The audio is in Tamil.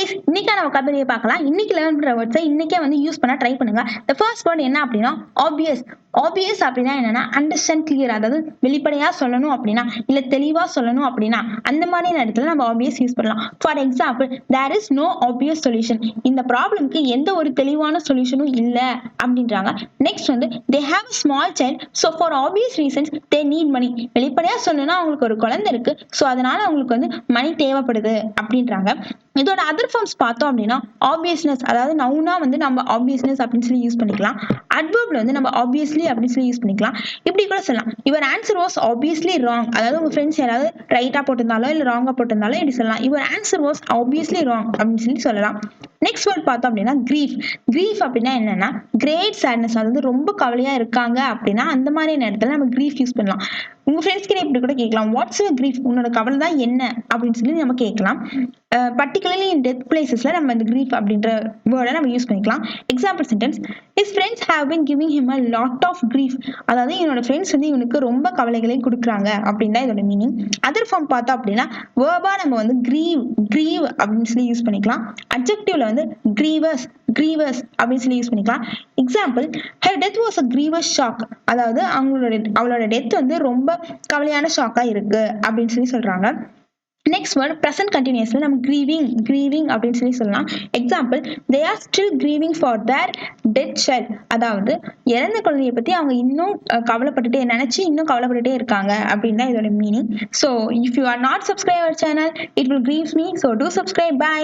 கைஸ், இன்னைக்கான vocabulary பார்க்கலாம். இன்னைக்கு லேர்ன் பண்ற வேர்ட்ஸை இன்னைக்கே வந்து யூஸ் பண்ண ட்ரை பண்ணுங்க. The first word என்ன அப்படின்னா ஆப்வியஸ். ஆப்வியஸ் அப்படின்னா என்னன்னா அண்டர்ஸ்டாண்ட் கிளியர், அதாவது வெளிப்படையா சொல்லணும் அப்படின்னா இல்ல தெளிவா சொல்லணும் அப்படின்னா அந்த மாதிரி இடத்துல நம்ம ஆப்வியஸ் யூஸ் பண்ணலாம். For example, there is no obvious solution. இந்த ப்ராப்ளம்க்கு எந்த ஒரு தெளிவான சொல்யூஷனும் இல்ல அப்படின்றாங்க. நெக்ஸ்ட் வந்து they have a small child, so for obvious reasons they need money. வெளிப்படையா சொல்லணும்னா அவங்களுக்கு ஒரு குழந்தை இருக்கு, ஸோ அதனால அவங்களுக்கு வந்து மணி தேவைப்படுது அப்படின்றாங்க. இதோட அதர் ஃபார்ம்ஸ் பார்த்தோம் அப்படின்னா ஆப்வியஸ்னஸ், அதாவது நவுனா வந்து நம்ம ஆப்வியஸ்னஸ் அப்படின்னு சொல்லி யூஸ் பண்ணிக்கலாம். அட்வர்ப்ல வந்து நம்ம ஆப்வியஸ்லி அப்படின்னு சொல்லி யூஸ் பண்ணிக்கலாம். இப்படி கூட சொல்லலாம், your answer was obviously wrong. அதாவது உங்க ஃப்ரெண்ட்ஸ் யாராவது ரைட்டா போட்டிருந்தாலோ இல்லை ராங்கா போட்டிருந்தாலோ இப்படி சொல்லலாம், your answer was obviously wrong அப்படின்னு சொல்லி சொல்லலாம். நெக்ஸ்ட் வேர்ட் பார்த்தோம் அப்படின்னா கிரீஃப். கிரீஃப் அப்படின்னா என்னன்னா கிரேட் சேட்னஸ், அதாவது ரொம்ப கவலையா இருக்காங்க அப்படின்னா அந்த மாதிரி நேரத்தில் நம்ம கிரீஃப் யூஸ் பண்ணலாம். உங்க ஃப்ரெண்ட்ஸ் கிட்ட இப்படி கூட கேட்கலாம், வாட்ஸ் யுவர் கிரீஃப், உன்னோட கவலை தான் என்ன அப்படின்னு சொல்லி நம்ம கேட்கலாம். பர்டிகுலர்லி இன் டெத் பிளேசஸ்ல நம்ம இந்த கிரீஃப் அப்படின்ற வேர்டை நம்ம யூஸ் பண்ணிக்கலாம். Example sentence, his friends have been giving him a lot of grief. அதாவது என்னோட ஃப்ரெண்ட்ஸ் வந்து இவனுக்கு ரொம்ப கவலைகளை கொடுக்குறாங்க அப்படின்னு தான் இதோட மீனிங். அதர் ஃபார்ம் பார்த்தோம் அப்படின்னா வேர்பா நம்ம வந்து கிரீவ் அப்படின்னு சொல்லி யூஸ் பண்ணிக்கலாம். அட்ஜெக்டிவ்ல வந்து கிரீவஸ் அப்படின்னு சொல்லி யூஸ் பண்ணிக்கலாம். Example, her death was a grievous shock. அதாவது அவளோட டெத் வந்து ரொம்ப கவலையான ஷாக்கா இருக்கு அப்படின்னு சொல்லி சொல்றாங்க. நெக்ஸ்ட் வேர்ட் ப்ரெசன்ட் கண்டினியூஸ்ல நம்ம கிரீவிங் அப்படின்னு சொல்லி சொல்லலாம். Example, they are still grieving for their dead child. அதாவது இறந்த குழந்தைய பத்தி அவங்க இன்னும் நினைச்சு இன்னும் கவலைப்பட்டுட்டே இருக்காங்க அப்படின்னு தான் இதோட meaning. So if you are not subscribe our channel, it will grieves me, so do subscribe. By.